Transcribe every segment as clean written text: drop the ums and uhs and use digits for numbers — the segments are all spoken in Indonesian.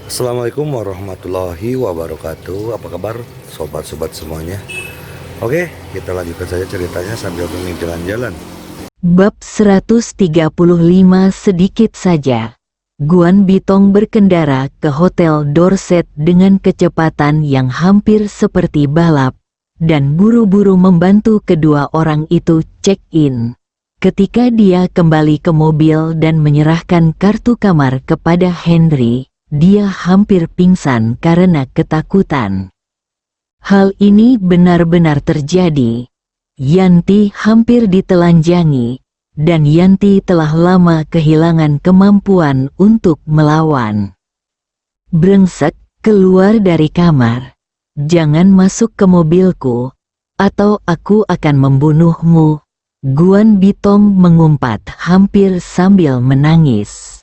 Assalamualaikum warahmatullahi wabarakatuh. Apa kabar sobat-sobat semuanya? Oke, kita lanjutkan saja ceritanya sambil mengikuti jalan-jalan. Bab 135. Sedikit saja. Guan Bitong berkendara ke Hotel Dorset dengan kecepatan yang hampir seperti balap, dan buru-buru membantu kedua orang itu check-in. Ketika dia kembali ke mobil dan menyerahkan kartu kamar kepada Henry, dia hampir pingsan karena ketakutan. Hal ini benar-benar terjadi. Yanti hampir ditelanjangi, dan Yanti telah lama kehilangan kemampuan untuk melawan. Brengsek, keluar dari kamar. Jangan masuk ke mobilku, atau aku akan membunuhmu. Guan Bitong mengumpat hampir sambil menangis.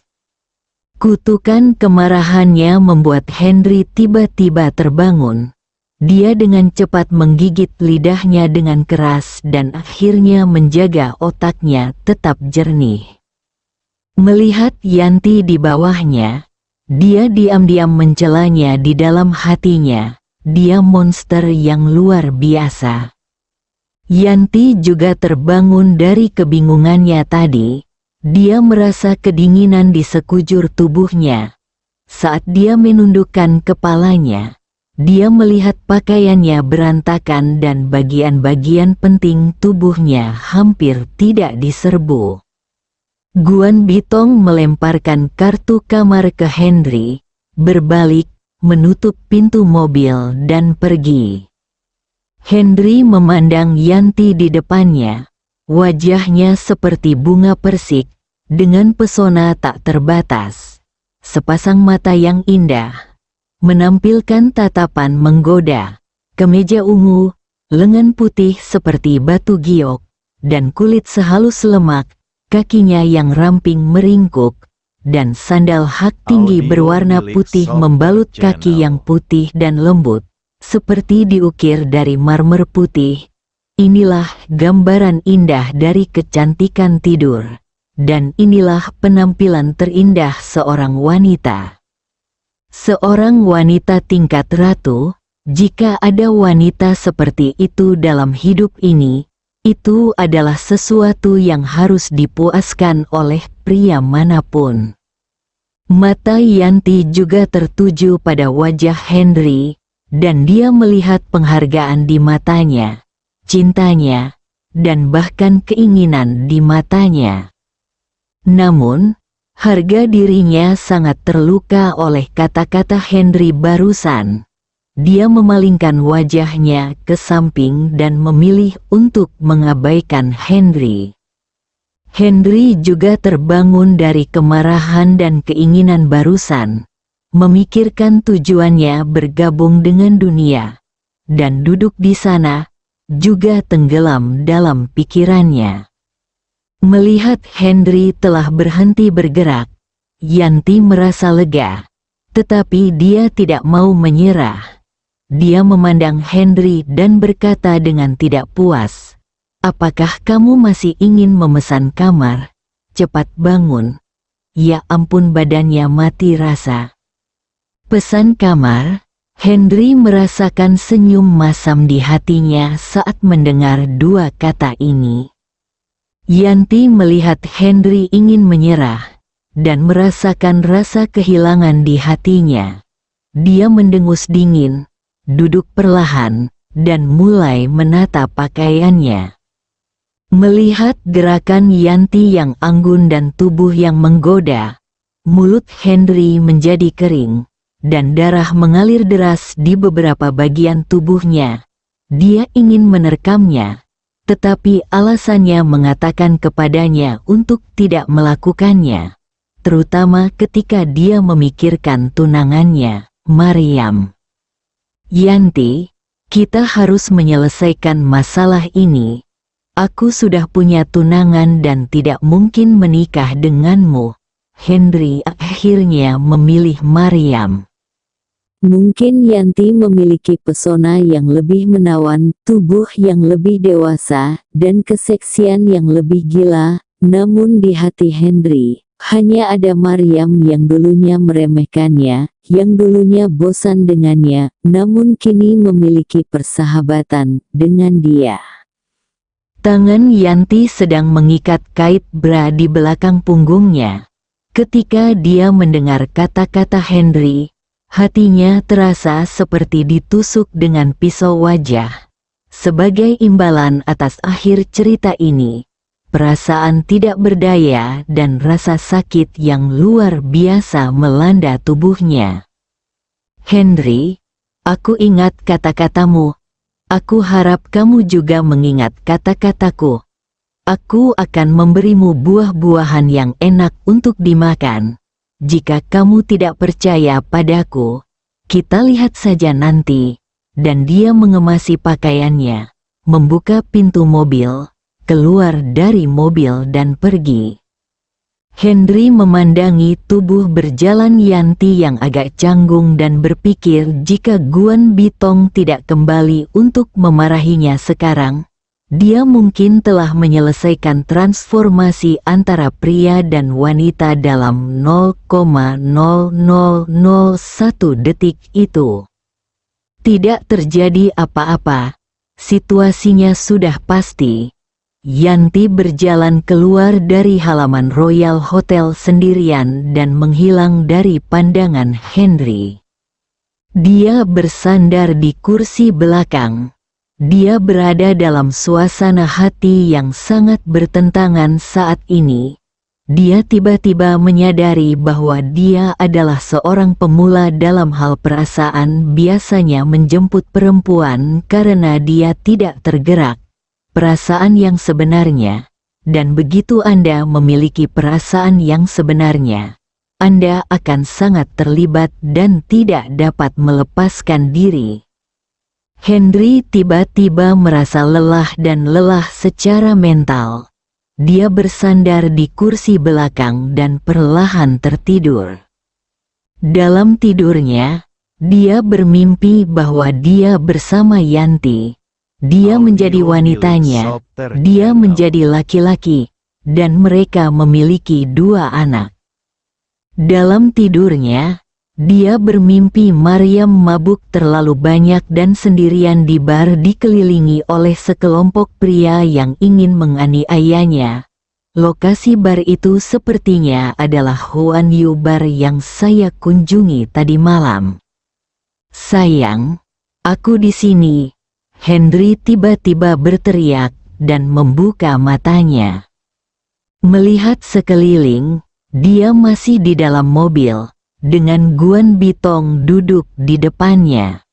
Kutukan kemarahannya membuat Henry tiba-tiba terbangun. Dia dengan cepat menggigit lidahnya dengan keras dan akhirnya menjaga otaknya tetap jernih. Melihat Yanti di bawahnya, dia diam-diam mencelanya di dalam hatinya. Dia monster yang luar biasa. Yanti juga terbangun dari kebingungannya tadi. Dia merasa kedinginan di sekujur tubuhnya. Saat dia menundukkan kepalanya, dia melihat pakaiannya berantakan dan bagian-bagian penting tubuhnya hampir tidak diserbu. Guan Bitong melemparkan kartu kamar ke Henry, berbalik, menutup pintu mobil dan pergi. Henry memandang Yanti di depannya. Wajahnya seperti bunga persik, dengan pesona tak terbatas. Sepasang mata yang indah, menampilkan tatapan menggoda, kemeja ungu, lengan putih seperti batu giok, dan kulit sehalus lemak, kakinya yang ramping meringkuk, dan sandal hak tinggi berwarna putih membalut kaki yang putih dan lembut, seperti diukir dari marmer putih. Inilah gambaran indah dari kecantikan tidur, dan inilah penampilan terindah seorang wanita. Seorang wanita tingkat ratu, jika ada wanita seperti itu dalam hidup ini, itu adalah sesuatu yang harus dipuaskan oleh pria manapun. Mata Yanti juga tertuju pada wajah Henry, dan dia melihat penghargaan di matanya, cintanya, dan bahkan keinginan di matanya. Namun, harga dirinya sangat terluka oleh kata-kata Henry barusan. Dia memalingkan wajahnya ke samping dan memilih untuk mengabaikan Henry. Henry juga terbangun dari kemarahan dan keinginan barusan, memikirkan tujuannya bergabung dengan dunia, dan duduk di sana, juga tenggelam dalam pikirannya. Melihat Henry telah berhenti bergerak, Yanti merasa lega, tetapi dia tidak mau menyerah. Dia memandang Henry dan berkata dengan tidak puas, "Apakah kamu masih ingin memesan kamar? Cepat bangun." Ya ampun, badannya mati rasa. Pesan kamar? Henry merasakan senyum masam di hatinya saat mendengar dua kata ini. Yanti melihat Henry ingin menyerah, dan merasakan rasa kehilangan di hatinya. Dia mendengus dingin, duduk perlahan, dan mulai menata pakaiannya. Melihat gerakan Yanti yang anggun dan tubuh yang menggoda, mulut Henry menjadi kering, dan darah mengalir deras di beberapa bagian tubuhnya. Dia ingin menerkamnya, tetapi alasannya mengatakan kepadanya untuk tidak melakukannya, terutama ketika dia memikirkan tunangannya, Mariam. "Yanti, kita harus menyelesaikan masalah ini. Aku sudah punya tunangan dan tidak mungkin menikah denganmu." Henry akhirnya memilih Mariam. Mungkin Yanti memiliki pesona yang lebih menawan, tubuh yang lebih dewasa, dan keseksian yang lebih gila, namun di hati Henry, Hanya ada Maryam yang dulunya meremehkannya, yang dulunya bosan dengannya, namun kini memiliki persahabatan dengan dia. Tangan Yanti sedang mengikat kait bra di belakang punggungnya. Ketika dia mendengar kata-kata Henry, hatinya terasa seperti ditusuk dengan pisau wajah. Sebagai imbalan atas akhir cerita ini, perasaan tidak berdaya dan rasa sakit yang luar biasa melanda tubuhnya. Henry, aku ingat kata-katamu. Aku harap kamu juga mengingat kata-kataku. Aku akan memberimu buah-buahan yang enak untuk dimakan. Jika kamu tidak percaya padaku, kita lihat saja nanti. Dan dia mengemasi pakaiannya, membuka pintu mobil, keluar dari mobil dan pergi. Henry memandangi tubuh berjalan Yanti yang agak canggung dan berpikir jika Guan Bitong tidak kembali untuk memarahinya sekarang, dia mungkin telah menyelesaikan transformasi antara pria dan wanita dalam 0,0001 detik itu. Tidak terjadi apa-apa, situasinya sudah pasti. Yanti berjalan keluar dari halaman Royal Hotel sendirian dan menghilang dari pandangan Henry. Dia bersandar di kursi belakang. Dia berada dalam suasana hati yang sangat bertentangan saat ini. Dia tiba-tiba menyadari bahwa dia adalah seorang pemula dalam hal perasaan, biasanya menjemput perempuan karena dia tidak tergerak. Perasaan yang sebenarnya, dan begitu Anda memiliki perasaan yang sebenarnya, Anda akan sangat terlibat dan tidak dapat melepaskan diri. Henry tiba-tiba merasa lelah dan lelah secara mental. Dia bersandar di kursi belakang dan perlahan tertidur. Dalam tidurnya, dia bermimpi bahwa dia bersama Yanti. Dia menjadi wanitanya, dia menjadi laki-laki, dan mereka memiliki 2 anak. Dalam tidurnya, dia bermimpi Maryam mabuk terlalu banyak dan sendirian di bar dikelilingi oleh sekelompok pria yang ingin menganiayanya. Lokasi bar itu sepertinya adalah Huan Yu Bar yang saya kunjungi tadi malam. Sayang, aku di sini. Henry tiba-tiba berteriak dan membuka matanya. Melihat sekeliling, dia masih di dalam mobil, dengan Guan Bitong duduk di depannya.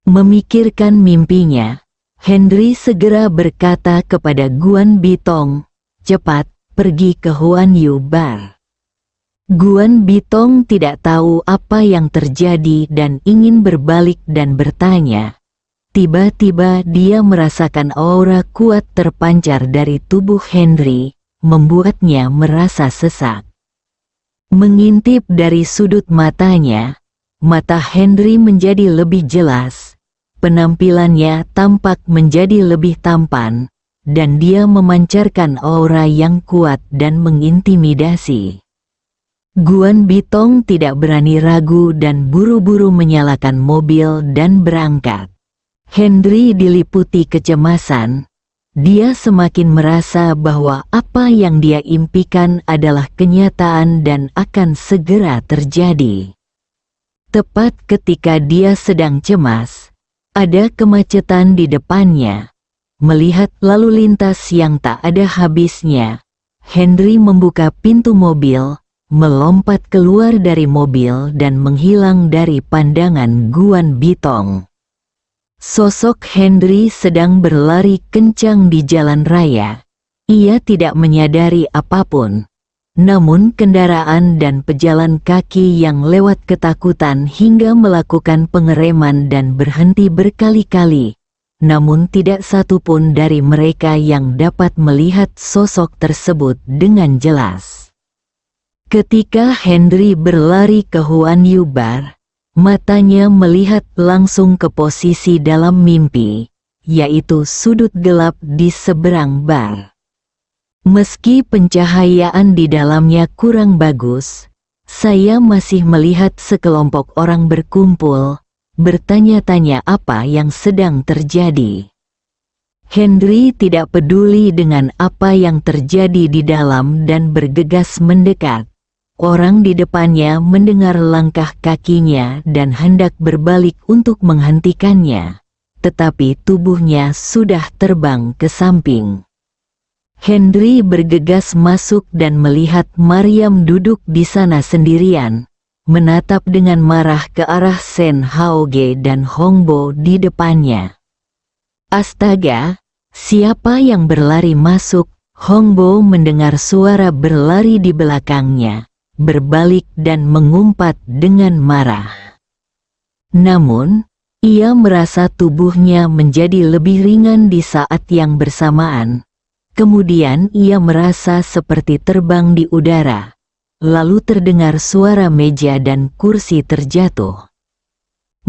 Memikirkan mimpinya, Henry segera berkata kepada Guan Bitong, "Cepat, pergi ke Huan Yu Bar." Guan Bitong tidak tahu apa yang terjadi dan ingin berbalik dan bertanya. Tiba-tiba dia merasakan aura kuat terpancar dari tubuh Henry, membuatnya merasa sesak. Mengintip dari sudut matanya, mata Henry menjadi lebih jelas. Penampilannya tampak menjadi lebih tampan, dan dia memancarkan aura yang kuat dan mengintimidasi. Guan Bitong tidak berani ragu dan buru-buru menyalakan mobil dan berangkat. Henry diliputi kecemasan. Dia semakin merasa bahwa apa yang dia impikan adalah kenyataan dan akan segera terjadi. Tepat ketika dia sedang cemas, ada kemacetan di depannya. Melihat lalu lintas yang tak ada habisnya, Henry membuka pintu mobil, melompat keluar dari mobil dan menghilang dari pandangan Guan Bitong. Sosok Henry sedang berlari kencang di jalan raya. Ia tidak menyadari apapun. Namun kendaraan dan pejalan kaki yang lewat ketakutan hingga melakukan pengereman dan berhenti berkali-kali. Namun tidak satu pun dari mereka yang dapat melihat sosok tersebut dengan jelas. Ketika Henry berlari ke Huan Yu Bar, matanya melihat langsung ke posisi dalam mimpi, yaitu sudut gelap di seberang bar. Meski pencahayaan di dalamnya kurang bagus, saya masih melihat sekelompok orang berkumpul, bertanya-tanya apa yang sedang terjadi. Henry tidak peduli dengan apa yang terjadi di dalam dan bergegas mendekat. Orang di depannya mendengar langkah kakinya dan hendak berbalik untuk menghentikannya, tetapi tubuhnya sudah terbang ke samping. Henry bergegas masuk dan melihat Maryam duduk di sana sendirian, menatap dengan marah ke arah Sen Haoge dan Hongbo di depannya. Astaga! Siapa yang berlari masuk? Hongbo mendengar suara berlari di belakangnya, berbalik dan mengumpat dengan marah. Namun, ia merasa tubuhnya menjadi lebih ringan di saat yang bersamaan. Kemudian ia merasa seperti terbang di udara. Lalu terdengar suara meja dan kursi terjatuh.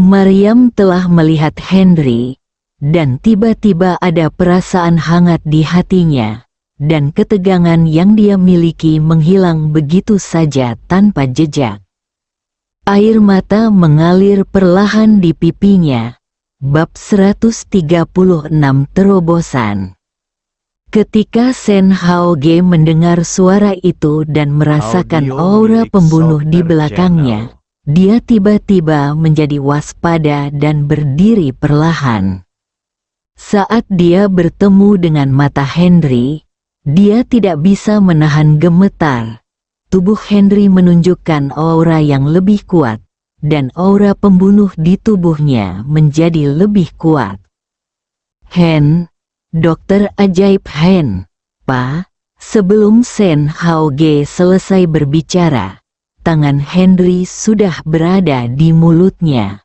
Maryam telah melihat Henry, dan tiba-tiba ada perasaan hangat di hatinya, dan ketegangan yang dia miliki menghilang begitu saja tanpa jejak. Air mata mengalir perlahan di pipinya. Bab 136 Terobosan. Ketika Sen Haoge mendengar suara itu dan merasakan aura pembunuh di belakangnya, dia tiba-tiba menjadi waspada dan berdiri perlahan. Saat dia bertemu dengan mata Henry, dia tidak bisa menahan gemetar. Tubuh Henry menunjukkan aura yang lebih kuat, dan aura pembunuh di tubuhnya menjadi lebih kuat. Hen, dokter ajaib Hen, Pa. Sebelum Sen Haoge selesai berbicara, tangan Henry sudah berada di mulutnya.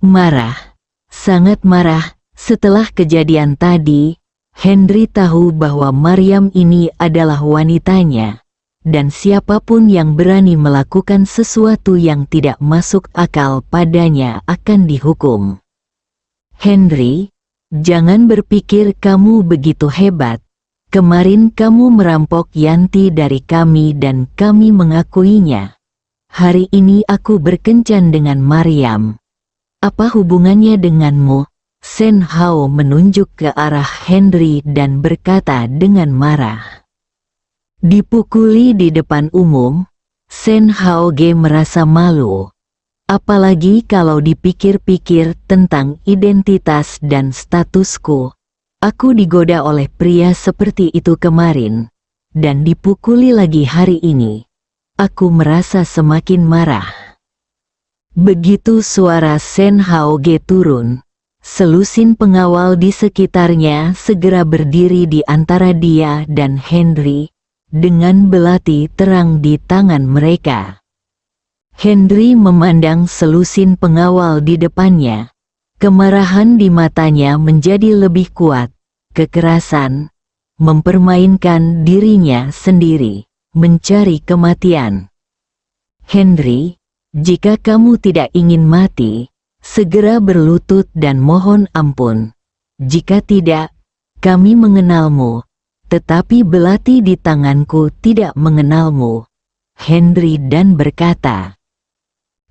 Marah, sangat marah. Setelah kejadian tadi, Henry tahu bahwa Maryam ini adalah wanitanya, dan siapapun yang berani melakukan sesuatu yang tidak masuk akal padanya akan dihukum. Henry, jangan berpikir kamu begitu hebat. Kemarin kamu merampok Yanti dari kami dan kami mengakuinya. Hari ini aku berkencan dengan Maryam. Apa hubungannya denganmu? Sen Hao menunjuk ke arah Henry dan berkata dengan marah. Dipukuli di depan umum, Sen Haoge merasa malu. Apalagi kalau dipikir-pikir tentang identitas dan statusku. Aku digoda oleh pria seperti itu kemarin, dan dipukuli lagi hari ini. Aku merasa semakin marah. Begitu suara Sen Haoge turun, selusin pengawal di sekitarnya segera berdiri di antara dia dan Henry, dengan belati terang di tangan mereka. Henry memandang selusin pengawal di depannya. Kemarahan di matanya menjadi lebih kuat. Kekerasan, mempermainkan dirinya sendiri, mencari kematian. Henry, jika kamu tidak ingin mati, segera berlutut dan mohon ampun. Jika tidak, kami mengenalmu, tetapi belati di tanganku tidak mengenalmu. Henry dan berkata.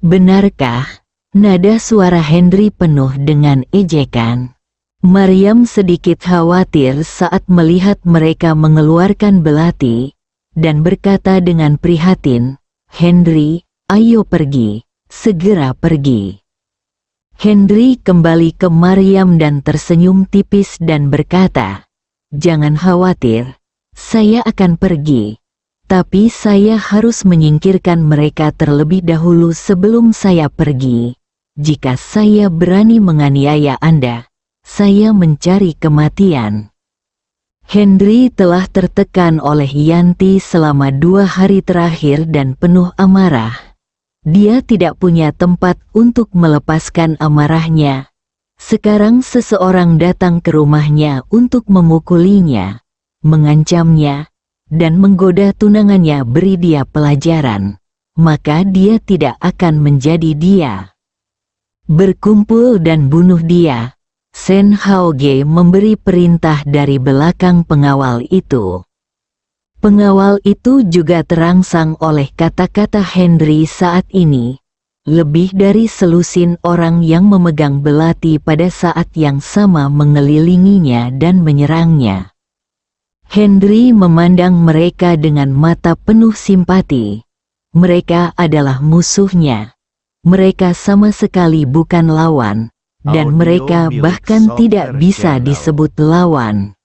Benarkah? Nada suara Henry penuh dengan ejekan. Maryam sedikit khawatir saat melihat mereka mengeluarkan belati, dan berkata dengan prihatin, Henry, ayo pergi, segera pergi. Henry kembali ke Maryam dan tersenyum tipis dan berkata, jangan khawatir, saya akan pergi. Tapi saya harus menyingkirkan mereka terlebih dahulu sebelum saya pergi. Jika saya berani menganiaya Anda, saya mencari kematian. Henry telah tertekan oleh Yanti selama 2 hari terakhir dan penuh amarah. Dia tidak punya tempat untuk melepaskan amarahnya. Sekarang seseorang datang ke rumahnya untuk memukulinya, mengancamnya, dan menggoda tunangannya beri dia pelajaran. Maka dia tidak akan menjadi dia. Berkumpul dan bunuh dia. Sen Haoge memberi perintah dari belakang pengawal itu. Pengawal itu juga terangsang oleh kata-kata Henry saat ini. Lebih dari selusin orang yang memegang belati pada saat yang sama mengelilinginya dan menyerangnya. Henry memandang mereka dengan mata penuh simpati. Mereka adalah musuhnya. Mereka sama sekali bukan lawan, dan mereka bahkan tidak bisa disebut lawan.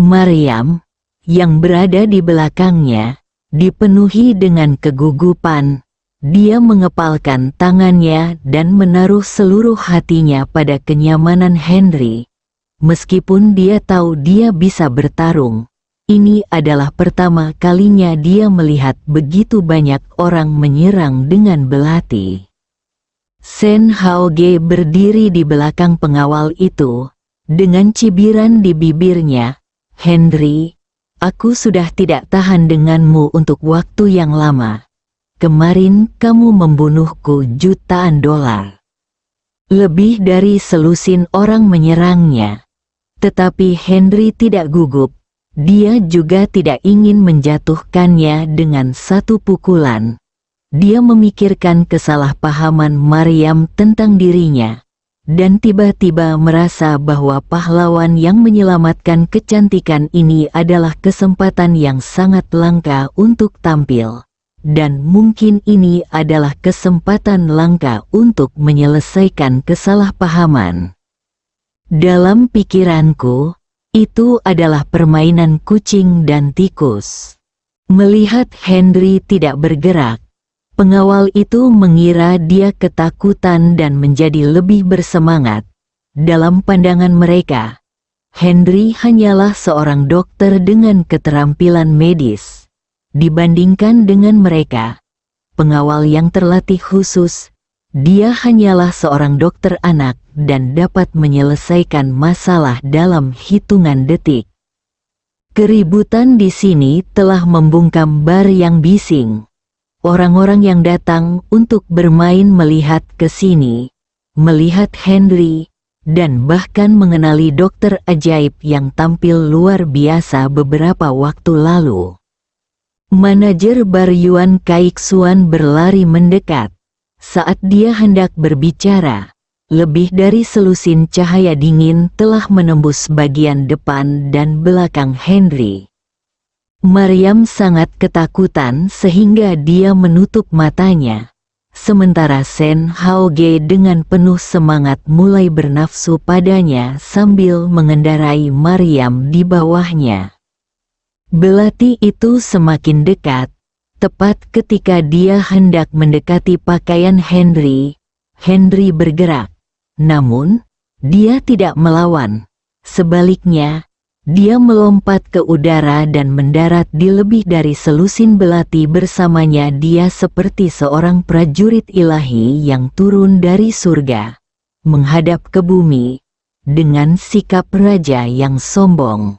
Maryam, yang berada di belakangnya, dipenuhi dengan kegugupan. Dia mengepalkan tangannya dan menaruh seluruh hatinya pada kenyamanan Henry. Meskipun dia tahu dia bisa bertarung, ini adalah pertama kalinya dia melihat begitu banyak orang menyerang dengan belati. Sen Hao-ge berdiri di belakang pengawal itu, dengan cibiran di bibirnya. Henry, aku sudah tidak tahan denganmu untuk waktu yang lama. Kemarin kamu membunuhku jutaan dolar. Lebih dari selusin orang menyerangnya. Tetapi Henry tidak gugup. Dia juga tidak ingin menjatuhkannya dengan satu pukulan. Dia memikirkan kesalahpahaman Maryam tentang dirinya. Dan tiba-tiba merasa bahwa pahlawan yang menyelamatkan kecantikan ini adalah kesempatan yang sangat langka untuk tampil. Dan mungkin ini adalah kesempatan langka untuk menyelesaikan kesalahpahaman. Dalam pikiranku, itu adalah permainan kucing dan tikus. Melihat Henry tidak bergerak, pengawal itu mengira dia ketakutan dan menjadi lebih bersemangat. Dalam pandangan mereka, Henry hanyalah seorang dokter dengan keterampilan medis. Dibandingkan dengan mereka, pengawal yang terlatih khusus, dia hanyalah seorang dokter anak dan dapat menyelesaikan masalah dalam hitungan detik. Keributan di sini telah membungkam bar yang bising. Orang-orang yang datang untuk bermain melihat ke sini, melihat Henry, dan bahkan mengenali dokter ajaib yang tampil luar biasa beberapa waktu lalu. Manajer bar Yuan Kaiksuan berlari mendekat. Saat dia hendak berbicara, lebih dari selusin cahaya dingin telah menembus bagian depan dan belakang Henry. Maryam sangat ketakutan sehingga dia menutup matanya. Sementara Sen Hao-ge dengan penuh semangat mulai bernafsu padanya sambil mengendarai Maryam di bawahnya. Belati itu semakin dekat. Tepat ketika dia hendak mendekati pakaian Henry, Henry bergerak. Namun, dia tidak melawan. Sebaliknya, dia melompat ke udara dan mendarat di lebih dari selusin belati bersamanya. Dia seperti seorang prajurit ilahi yang turun dari surga, menghadap ke bumi, dengan sikap raja yang sombong.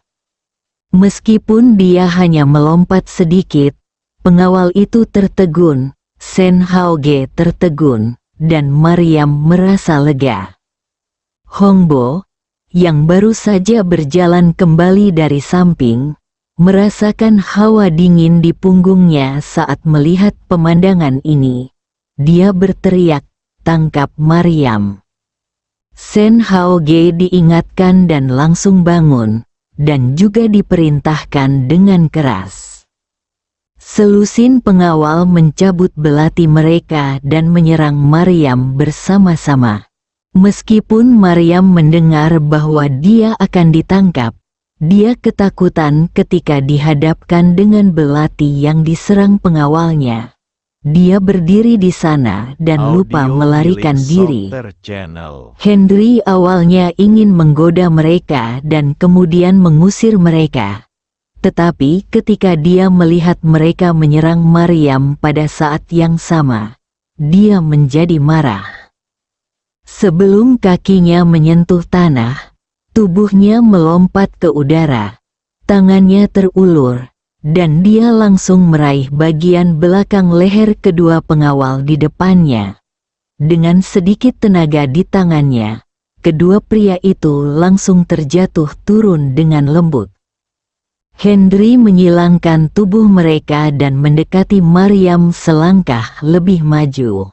Meskipun dia hanya melompat sedikit, pengawal itu tertegun, Sen Hao-ge tertegun, dan Maryam merasa lega. Hongbo, yang baru saja berjalan kembali dari samping, merasakan hawa dingin di punggungnya saat melihat pemandangan ini. Dia berteriak, "Tangkap Maryam!" Sen Hao-ge diingatkan dan langsung bangun, dan juga diperintahkan dengan keras. Selusin pengawal mencabut belati mereka dan menyerang Maryam bersama-sama. Meskipun Maryam mendengar bahwa dia akan ditangkap, dia ketakutan ketika dihadapkan dengan belati yang diserang pengawalnya. Dia berdiri di sana dan lupa melarikan diri. Henry awalnya ingin menggoda mereka dan kemudian mengusir mereka. Tetapi ketika dia melihat mereka menyerang Maryam pada saat yang sama, dia menjadi marah. Sebelum kakinya menyentuh tanah, tubuhnya melompat ke udara. Tangannya terulur, dan dia langsung meraih bagian belakang leher kedua pengawal di depannya. Dengan sedikit tenaga di tangannya, kedua pria itu langsung terjatuh turun dengan lembut. Henry menyilangkan tubuh mereka dan mendekati Maryam selangkah lebih maju.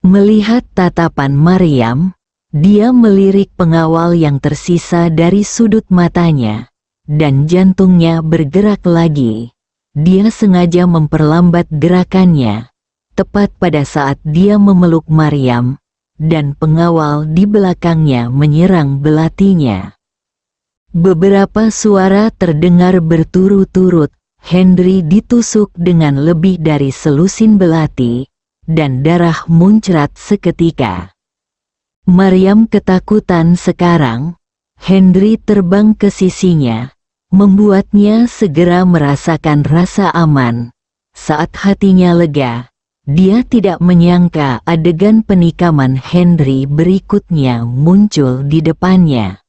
Melihat tatapan Maryam, dia melirik pengawal yang tersisa dari sudut matanya, dan jantungnya bergerak lagi. Dia sengaja memperlambat gerakannya, tepat pada saat dia memeluk Maryam, dan pengawal di belakangnya menyerang belatinya. Beberapa suara terdengar berturut-turut. Henry ditusuk dengan lebih dari selusin belati, dan darah muncrat seketika. Maryam ketakutan sekarang. Henry terbang ke sisinya, membuatnya segera merasakan rasa aman. Saat hatinya lega, dia tidak menyangka adegan penikaman Henry berikutnya muncul di depannya.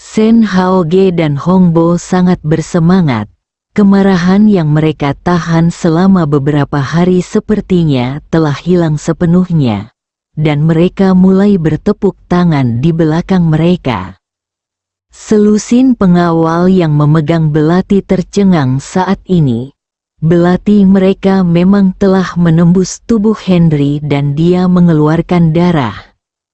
Sen Haoge dan Hongbo sangat bersemangat. Kemarahan yang mereka tahan selama beberapa hari sepertinya telah hilang sepenuhnya, dan mereka mulai bertepuk tangan di belakang mereka. Selusin pengawal yang memegang belati tercengang saat ini. Belati mereka memang telah menembus tubuh Henry dan dia mengeluarkan darah.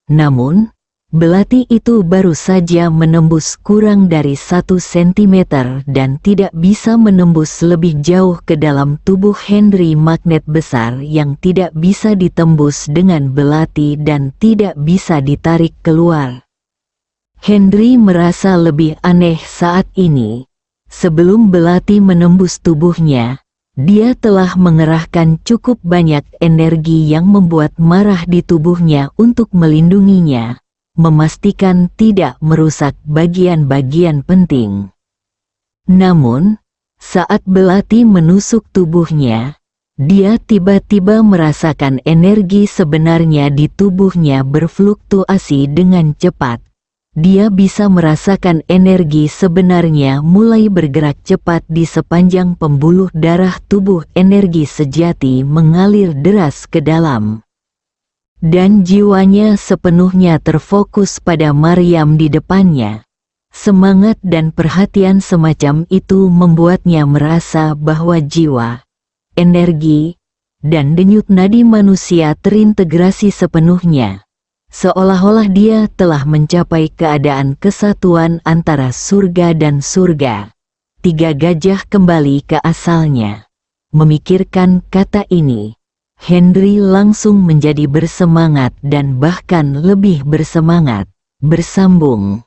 Namun, belati itu baru saja menembus kurang dari 1 sentimeter dan tidak bisa menembus lebih jauh ke dalam tubuh Henry. Magnet besar yang tidak bisa ditembus dengan belati dan tidak bisa ditarik keluar. Henry merasa lebih aneh saat ini. Sebelum belati menembus tubuhnya, dia telah mengerahkan cukup banyak energi yang membuat marah di tubuhnya untuk melindunginya, memastikan tidak merusak bagian-bagian penting. Namun, saat belati menusuk tubuhnya, dia tiba-tiba merasakan energi sebenarnya di tubuhnya berfluktuasi dengan cepat. Dia bisa merasakan energi sebenarnya mulai bergerak cepat di sepanjang pembuluh darah tubuh. Energi sejati mengalir deras ke dalam. Dan jiwanya sepenuhnya terfokus pada Maryam di depannya. Semangat dan perhatian semacam itu membuatnya merasa bahwa jiwa, energi, dan denyut nadi manusia terintegrasi sepenuhnya. Seolah-olah dia telah mencapai keadaan kesatuan antara surga dan surga. 3 gajah kembali ke asalnya. Memikirkan kata ini, Henry langsung menjadi bersemangat dan bahkan lebih bersemangat. Bersambung.